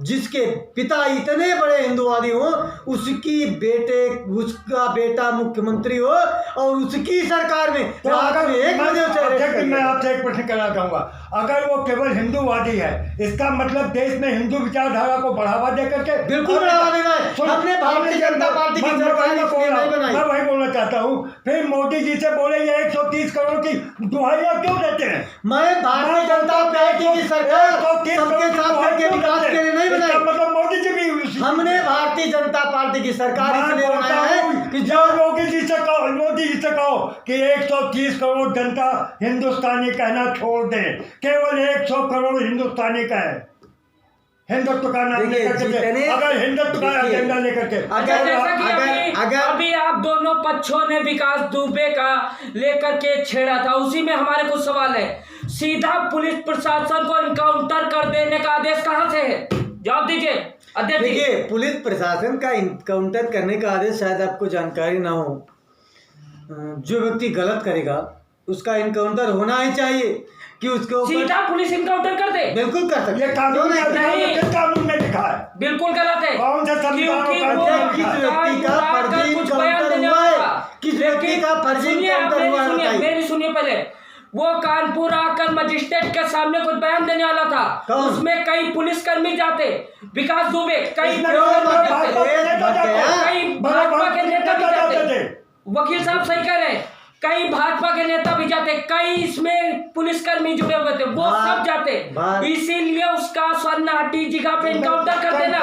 जिसके पिता इतने बड़े हिंदुवादी हो, उसका बेटा मुख्यमंत्री हो, और उसकी सरकार में तो रात में 1 बजे से। मैं आपसे एक प्रश्न करना चाहूंगा, अगर वो केवल हिंदूवादी है, इसका मतलब देश में हिंदू विचारधारा को बढ़ावा दे करके बिल्कुल बढ़ावा देना है। हमने भारतीय जनता पार्टी की सरकार नहीं बनाई। मैं वही बोलना चाहता हूँ, फिर मोदी जी से बोले ये 130 करोड़ की दुहाइयां क्यों देते हैं? मैं भारतीय जनता पार्टी की सरकार सबके साथ के विकास के लिए नहीं बनाई, मतलब मोदी जी भी, हमने भारतीय जनता पार्टी की सरकार इसलिए बनाया है कि जो मोदी जी से कहो कि 130 करोड़ जनता हिंदुस्तानी कहना छोड़ दे, केवल 100 करोड़ हिंदुस्तानी का है। हिंदुत्व का नाम लेकर, अगर हिंदुत्व का एजेंडा लेकर के, अगर अभी आप दोनों पक्षों ने विकास दुबे का लेकर के छेड़ा था, उसी में हमारे कुछ सवाल है। सीधा पुलिस प्रशासन को इनकाउंटर कर देने का आदेश कहां से है? जवाब दीजिए अध्यक्ष। देखिए, पुलिस प्रशासन का इनकाउंटर करने का आदेश शायद आपको जानकारी ना हो। जो व्यक्ति गलत करेगा उसका इनकाउंटर होना ही चाहिए कि उसको सीधा पुलिस इनकाउंटर कर दे। बिल्कुल कर सकते। ये कानून में लिखा है, बिल्कुल गलत है। कौन सा संविधान किस व्यक्ति का फर्जी इनकाउंटर हुआ है? किस व्यक्ति का फर्जी इनकाउंटर हुआ है? मेरी सुनिए पहले। वो कानपुर आकर मजिस्ट्रेट के सामने कुछ बयान देने वाला था, उसमें कई पुलिसकर्मी जाते, विकास दुबे, कई भाजपा के नेता भी जाते। वकील साहब सही कह रहे हैं, कई भाजपा के नेता भी जाते, कई इसमें पुलिसकर्मी जुड़े हुए थे, वो सब जाते। इसीलिए उसका स्वर्णहाटी जगह पे इनकाउंटर कर देना,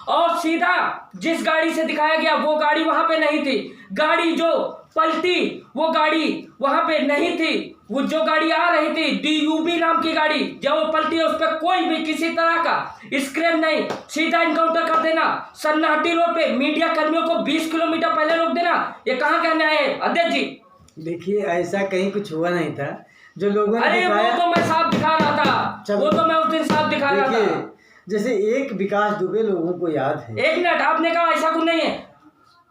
और सीधा जिस गाड़ी से दिखाया गया वो गाड़ी वहां पे नहीं थी, गाड़ी जो पलटी वो गाड़ी वहां पे नहीं थी, वो जो गाड़ी आ रही थी DUB नाम की गाड़ी जब वो पलटी, उस पर कोई भी किसी तरह का स्क्रैच नहीं, सीधा इनकाउंटर कर देना। सन्नाहट्टी रोड पे मीडिया कर्मियों को 20 किलोमीटर पहले रोक देना, ये कहाँ कहने आए अध्यक्ष जी? देखिए, ऐसा कहीं कुछ हुआ नहीं था जो लोगों ने अरे वो तो मैं साफ दिखा रहा था, वो तो मैं उस दिन साफ दिखा रहा था। जैसे एक विकास दुबे लोगों को याद है। एक मिनट, आपने कहा ऐसा कुछ नहीं है।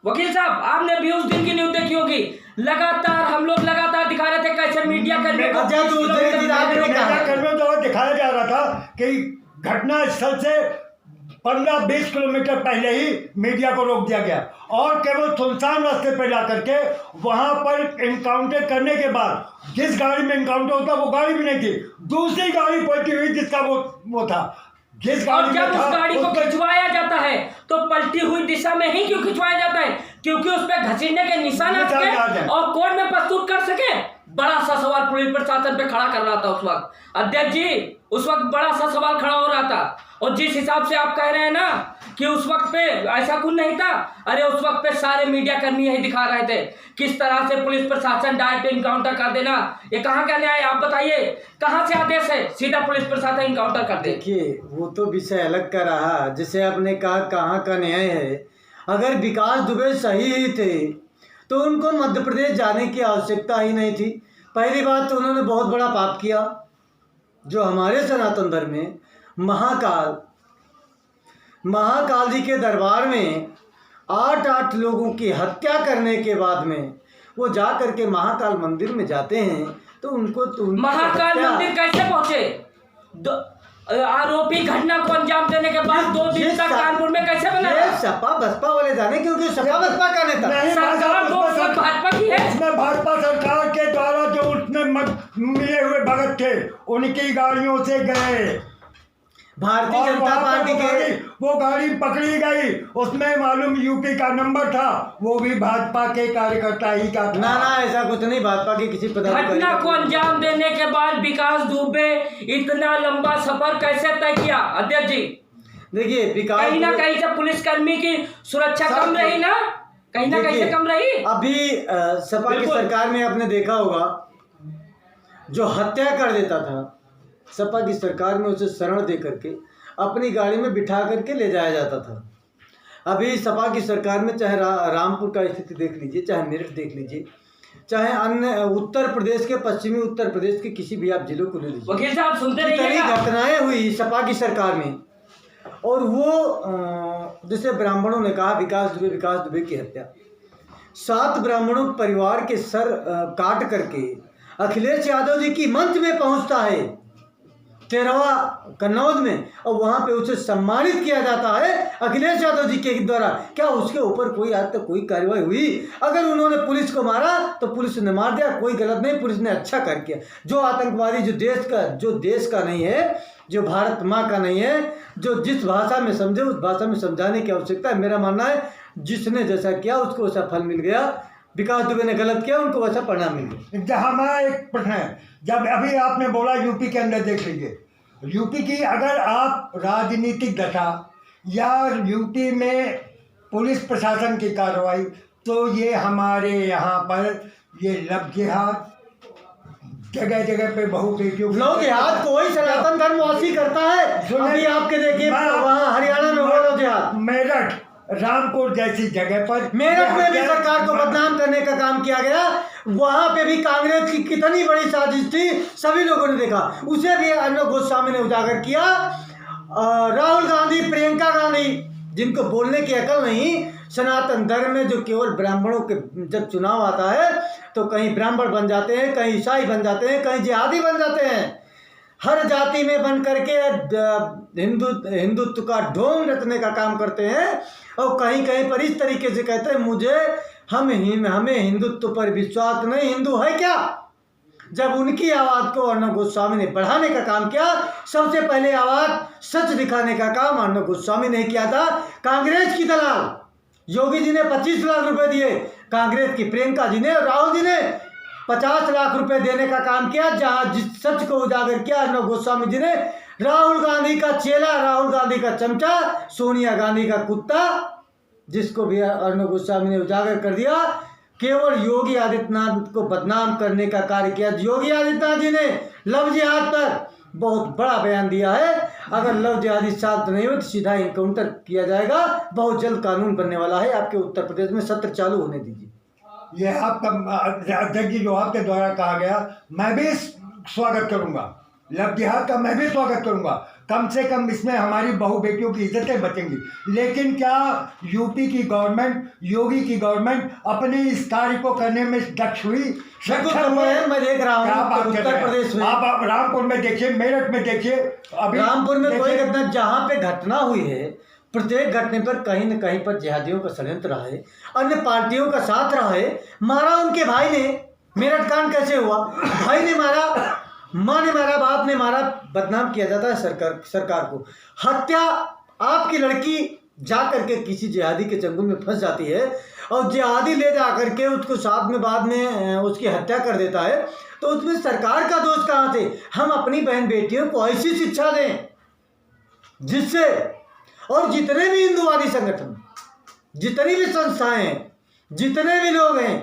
वकील साहब, आपने भी उस दिन की न्यूज देखी होगी, लगातार हम लोग लगातार दिखा रहे थे कैसे मीडिया कर्मियों को दिखाया जा रहा था कि घटना स्थल से 15-20 किलोमीटर पहले ही मीडिया को रोक दिया गया, और केवल सुनसान रास्ते पर जा करके वहां पर इनकाउंटर करने के बाद जिस गाड़ी में इनकाउंटर होता वो गाड़ी भी नहीं थी, दूसरी गाड़ी पलटी हुई जिसका वो था। जिस गाड़ी जब उस गाड़ी को खिंचवाया जाता है तो पलटी हुई दिशा में ही क्यों खिंचवाया जाता है? क्योंकि उस पर घसीटने के निशान आ सके और कोर्ट में प्रस्तुत कर सके। बड़ा सा सवाल पुलिस प्रशासन पे खड़ा कर रहा था उस वक्त। अध्यक्ष जी, उस वक्त बड़ा सा सवाल खड़ा हो रहा था। और जिस हिसाब से आप कह रहे हैं ना कि उस वक्त पे ऐसा कुछ नहीं था, अरे उस वक्त पे सारे मीडिया कर्मी यही दिखा रहे थे किस तरह से पुलिस प्रशासन डायरेक्ट इनकाउंटर कर देना। ये कहाँ का न्याय, आप बताइए, कहाँ से आदेश है सीधा पुलिस प्रशासन इनकाउंटर कर दे? देखिए, वो तो विषय अलग का रहा। जैसे आपने कहा कहाँ का न्याय है, अगर विकास दुबे सही ही थे तो उनको मध्य प्रदेश जाने की आवश्यकता ही नहीं थी। पहली बात तो उन्होंने बहुत बड़ा पाप किया, जो हमारे सनातन धर्म में महाकाल जी के दरबार में 8 लोगों की हत्या करने के बाद में वो जा करके महाकाल मंदिर में जाते हैं, तो उनको तो महाकाल मंदिर कैसे पहुंचे? आरोपी घटना को अंजाम देने के बाद 2 दिन तक कानपुर में कैसे बना? ये सपा बसपा वाले जाने, क्योंकि सपा बसपा का नेता सरकार वो सब भाजपा की है। उसमें भाजपा सरकार के द्वारा जो उसमें मिले हुए भगत थे उनकी गाड़ियों से गए, भारतीय जनता पार्टी के वो गाड़ी पकड़ी गई, उसमें मालूम यूपी का नंबर था, वो भी भाजपा के कार्यकर्ता ही का था। ना ऐसा कुछ नहीं, भाजपा के किसी पदाधिकारी। घटना को अंजाम देने के बाद विकास दुबे इतना लंबा सफर कैसे तय किया अध्यक्ष जी? देखिए, विकास कहीं ना कहीं से पुलिसकर्मी की सुरक्षा कम रही ना, कहीं ना कहीं से कम रही। अभी सपा की सरकार में आपने देखा होगा, जो हत्या कर देता था सपा की सरकार में उसे शरण दे करके अपनी गाड़ी में बिठा करके ले जाया जाता था। अभी सपा की सरकार में चाहे रामपुर का स्थिति देख लीजिए, चाहे मेरठ देख लीजिए, चाहे अन्य उत्तर प्रदेश के, पश्चिमी उत्तर प्रदेश के किसी भी आप जिलों को ले लीजिए, वकील साहब सुनते रहिएगा, घटनाएं हुई सपा की सरकार में। और वो जैसे ब्राह्मणों ने कहा विकास दुबे की हत्या, 7 ब्राह्मणों परिवार के सर काट करके अखिलेश यादव जी की मंच में पहुंचता है 13वां कन्नौज में, और वहां पे उसे सम्मानित किया जाता है अखिलेश यादव जी के द्वारा। क्या उसके ऊपर कोई आज तक कोई कार्रवाई हुई? अगर उन्होंने पुलिस को मारा तो पुलिस ने मार दिया, कोई गलत नहीं, पुलिस ने अच्छा कर किया। जो आतंकवादी जो देश का नहीं है, जो भारत माँ का नहीं है, जो जिस भाषा में समझे उस भाषा में समझाने की आवश्यकता है। मेरा मानना है जिसने जैसा किया उसको वैसा फल मिल गया, विकास दुबे ने गलत किया उनको वैसा परिणाम मिल गया। हमारा एक प्रश्न है, जब अभी आपने बोला यूपी के अंदर देख लीजिए, यूपी की अगर आप राजनीतिक दशा या यूपी में पुलिस प्रशासन की कार्रवाई, तो ये हमारे यहाँ पर ये लव जिहाद जगह जगह पे बहुत लव जिहाद कोई सनातन धर्मवासी करता है। अभी आपके देखिए वहाँ हरियाणा में लव जिहाद, मेरठ रामपुर जैसी जगह पर, मेरठ में भी सरकार को बदनाम करने का काम किया गया। वहां पे भी कांग्रेस की कितनी बड़ी साजिश थी सभी लोगों ने देखा, उसे भी अर्नब गोस्वामी ने उजागर किया। राहुल गांधी, प्रियंका गांधी, जिनको बोलने की अकल नहीं, सनातन धर्म में जो केवल ब्राह्मणों के जब चुनाव आता है तो कहीं ब्राह्मण बन जाते हैं, कहीं ईसाई बन जाते हैं, कहीं जिहादी बन जाते हैं। हर जाति में बन करके हिंदुत्व का ढोंग रचने का काम करते हैं, और कहीं कहीं पर इस तरीके से कहते हैं हमें हिंदुत्व पर विश्वास नहीं, हिंदू है क्या? जब उनकी आवाज़ को अर्नब गोस्वामी ने बढ़ाने का काम किया, सबसे पहले आवाज़ सच दिखाने का काम अर्नब गोस्वामी ने किया था। कांग्रेस की दलाल योगी जी ने 25 लाख रुपए दिए, कांग्रेस की प्रियंका जी ने और राहुल जी ने 50 लाख रुपए देने का काम किया। जहां जिस सच को उजागर किया अर्नब गोस्वामी जी ने, राहुल गांधी का चेला, राहुल गांधी का चमचा, सोनिया गांधी का कुत्ता, जिसको भी अर्नब गोस्वामी ने उजागर कर दिया, केवल योगी आदित्यनाथ को बदनाम करने का कार्य किया। योगी आदित्यनाथ जी ने लव जिहाद पर बहुत बड़ा बयान दिया है। अगर लव जिहादी साथ नहीं हो तो सीधा इनकाउंटर किया जाएगा। बहुत जल्द कानून बनने वाला है आपके उत्तर प्रदेश में, सत्र चालू होने दीजिए। ये आपका अध्यक्ष जी जो आपके द्वारा कहा गया, मैं भी स्वागत करूंगा, लव जिहाद का मैं भी स्वागत करूंगा। कम से कम इसमें हमारी बहू बेटियों की इज्जतें बचेंगी। लेकिन क्या यूपी की गवर्नमेंट, योगी की गवर्नमेंट अपने इस कार्य को करने में दक्ष हुई? मैं देख रहा हूँ उत्तर प्रदेश में, आप रामपुर में देखिए, मेरठ में देखिए, अभी रामपुर में कोई घटना, जहाँ पे घटना हुई है प्रत्येक घटने पर कहीं न कहीं पर जिहादियों का षड्यंत्र रहा है, अन्य पार्टियों का साथ रहा है। मारा उनके भाई ने, मेरठ कांड कैसे हुआ? भाई ने मारा, माँ ने मारा, बाप ने मारा, बदनाम किया जाता है सरकार को। हत्या, आपकी लड़की जा करके किसी जिहादी के चंगुल में फंस जाती है और जिहादी ले जा करके उसको साथ में बाद में उसकी हत्या कर देता है, तो उसमें सरकार का दोष कहाँ से? हम अपनी बहन बेटियों को ऐसी शिक्षा दें जिससे, और जितने भी हिंदुवादी संगठन, जितनी भी संस्थाएं हैं, जितने भी लोग हैं,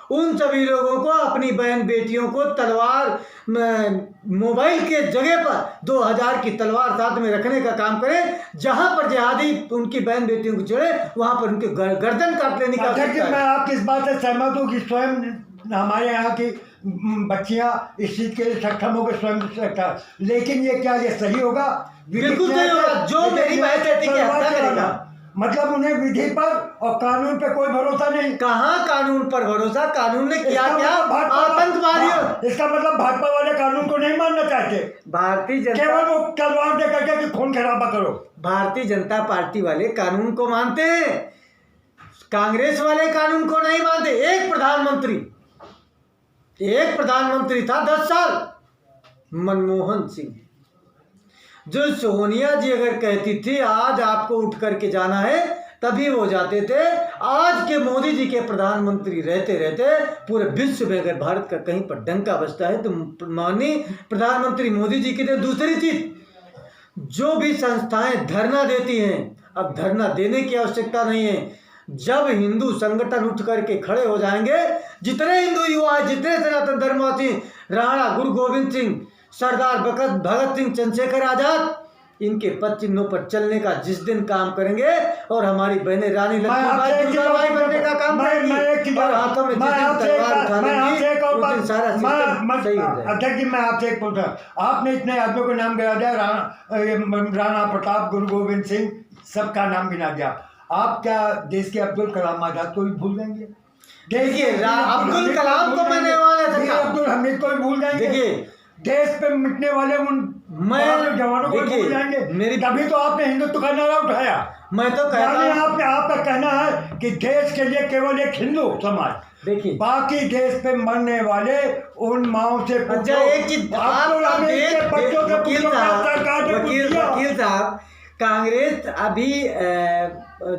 उन सभी लोगों को अपनी बहन बेटियों को तलवार मोबाइल के जगह पर 2000 की तलवार साथ में रखने का काम करें। जहां पर जिहादी उनकी बहन बेटियों को चढ़े वहां पर उनके गर्दन काट लेने का। मैं आपकी इस बात से सहमत हूँ कि स्वयं हमारे यहाँ की बच्चियाँ इस चीज के लिए सक्षम हो गए स्वयं, लेकिन ये क्या ये सही होगा? बिल्कुल सही होगा। जो मेरी बहन बेटी की हत्या करेगा, मतलब उन्हें विधि पर और कानून पे कोई भरोसा नहीं। कहाँ कानून पर भरोसा? कानून ने किया क्या? आतंकवादियों, इसका मतलब भाजपा वाले कानून को नहीं मानना चाहते। भारतीय जनता, केवल वो तलवार दे करके कि खून खराबा करो। भारतीय जनता पार्टी वाले कानून को मानते हैं, कांग्रेस वाले कानून को नहीं मानते। एक प्रधानमंत्री था 10 साल, मनमोहन सिंह, जो सोनिया जी अगर कहती थी आज आपको उठ करके जाना है तभी वो जाते थे। आज के मोदी जी के प्रधानमंत्री रहते रहते पूरे विश्व में अगर भारत का कहीं पर डंका बजता है तो माननीय प्रधानमंत्री मोदी जी की। दूसरी चीज, जो भी संस्थाएं धरना देती हैं, अब धरना देने की आवश्यकता नहीं है। जब हिंदू संगठन उठ करके खड़े हो जाएंगे, जितने हिंदू युवा हैं, जितने सनातन धर्मवासी, राणा गुरु गोविंद सिंह, सरदार भगत सिंह, चंद्रशेखर आजाद, इनके पद चिन्हों पर चलने का जिस दिन काम करेंगे और हमारी बहनें रानी लक्ष्मीबाई दुर्गाबाई बनने का काम करेंगी और हाथों में जिस दिन तलवार उठाएंगी उस दिन सारा सिस्टम सही हो जाएगा। अध्यक्ष जी, मैं आपसे एक पूछा, आपने इतने आदमियों को नाम गिना दिया, राणा प्रताप, गुरु गोविंद सिंह, सबका नाम गिना दिया। आप क्या देश के अब्दुल कलाम आजाद को भी भूल जाएंगे? देखिए, अब्दुल कलाम को मैंने अब्दुल हमीद को भी भूल जाएंगे। देखिए, देश पे मिटने वाले उन जवानों को भूल जाएंगे। तभी तो आपने हिंदुत्व का नारा उठाया। मैं तो कहता हूं, आपका कहना है कि देश के लिए केवल एक हिंदू समाज, देखिए बाकी देश पे मरने वाले उन माओ से अच्छा एक चीज, वकील साहब, कांग्रेस अभी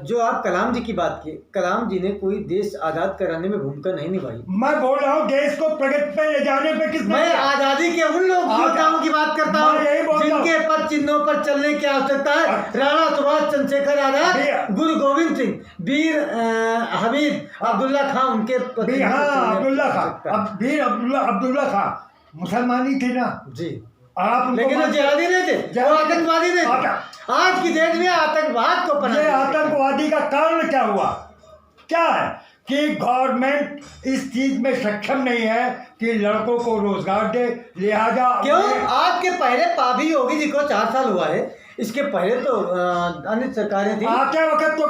जो आप कलाम जी की बात की, कलाम जी ने कोई देश आजाद कराने में भूमिका नहीं निभाई। मैं बोल रहा हूँ देश को प्रगति पे ले जाने पे किसने? मैं आजादी के उन योद्धाओं की बात करता हूँ जिनके पद चिन्हों पर चलने की आवश्यकता है। राणा सुभाष चंद्रशेखर आजाद, गुरु गोविंद सिंह, वीर हमीद अब्दुल्ला खां, उनके अब्दुल्ला खां मुसलमानी थे ना जी, आप लेकिन वो जिहादी नहीं थे, वो आतंकवादी नहीं थे। आज की डेट में आतंकवाद को ये आतंकवादी का कारण क्या हुआ? क्या है कि गवर्नमेंट इस चीज में सक्षम नहीं है कि लड़कों को रोजगार दे, लिहाजा क्यों? आपके पहले पाभी योगी जी को 4 साल हुआ है, इसके पहले तो अन्य सरकारें थी। आते वक्त तो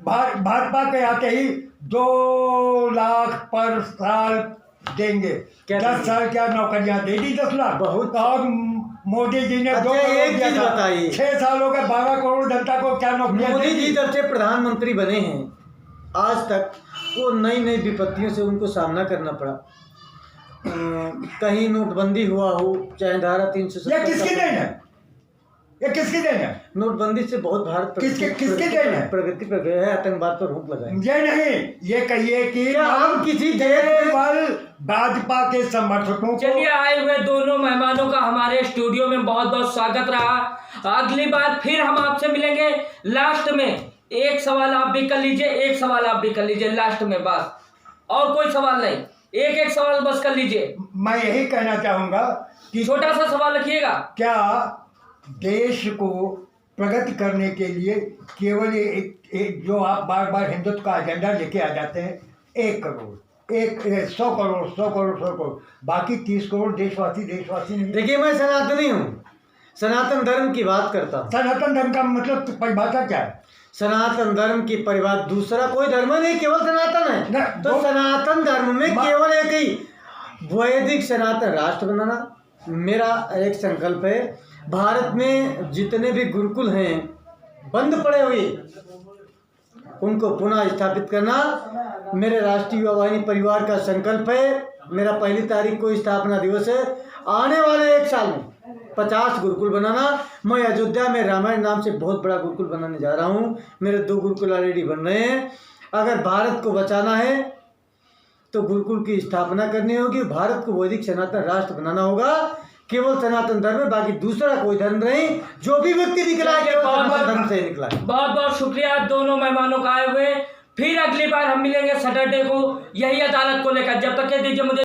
भाजपा के आते ही 2 लाख पर साल देंगे, 10 साल क्या नौकरियां दे दी 10 लाख बहुत। और मोदी जी ने 2 एक चीज बताइए, 6 सालों के 12 करोड़ जनता को क्या नौकरियां? मोदी जी जब से प्रधानमंत्री बने हैं आज तक वो नई विपत्तियों से उनको सामना करना पड़ा। कहीं नोटबंदी हुआ हो, चाहे धारा 370, ये किसकी देन है? ये किसकी देन है? नोटबंदी से बहुत भारत किसकी देन है? प्रगति पर गया है, आतंकवाद पर रोक लगाए। ये नहीं, ये कहिए कि हम किसी केवल भाजपा के समर्थकों। चलिए, आए हुए दोनों मेहमानों का हमारे स्टूडियो में बहुत बहुत स्वागत रहा। अगली बार फिर हम आपसे मिलेंगे। लास्ट में एक सवाल आप भी कर लीजिए, एक सवाल आप भी कर लीजिए लास्ट में, बस और कोई सवाल नहीं, एक सवाल बस कर लीजिए। मैं यही कहना चाहूंगा कि छोटा सा सवाल रखिएगा। क्या देश को प्रगति करने के लिए केवल एक जो आप बार बार हिंदुत्व का एजेंडा लेके आ जाते हैं, 1 करोड़ 100 करोड़, बाकी 30 करोड़ देशवासी नहीं। देखिए, मैं सनातनी हूँ, सनातन धर्म की बात करता हूँ। सनातन धर्म का मतलब परिभाषा क्या है? सनातन धर्म की परिभाषा, दूसरा कोई धर्म नहीं, केवल सनातन है। तो सनातन धर्म में केवल एक ही वैदिक सनातन राष्ट्र बनाना मेरा एक संकल्प है। भारत में जितने भी गुरुकुल हैं बंद पड़े हुए, उनको पुनः स्थापित करना मेरे राष्ट्रीय युवा वाहिनी परिवार का संकल्प है। मेरा 1 तारीख को स्थापना दिवस है। आने वाले 1 साल में 50 गुरुकुल बनाना। मैं अयोध्या में रामायण नाम से बहुत बड़ा गुरुकुल बनाने जा रहा हूँ। मेरे 2 गुरुकुल ऑलरेडी बन रहे हैं। अगर भारत को बचाना है तो गुरुकुल की स्थापना करनी होगी। भारत को वैदिक सनातन राष्ट्र बनाना होगा। केवल सनातन धर्म है, बाकी दूसरा कोई धर्म नहीं। जो भी व्यक्ति निकला है केवल सनातन धर्म से निकला है। बहुत बहुत शुक्रिया दोनों मेहमानों का आए हुए। फिर अगली बार हम मिलेंगे सैटरडे को यही अदालत को लेकर। जब तक के दीजिए मुझे।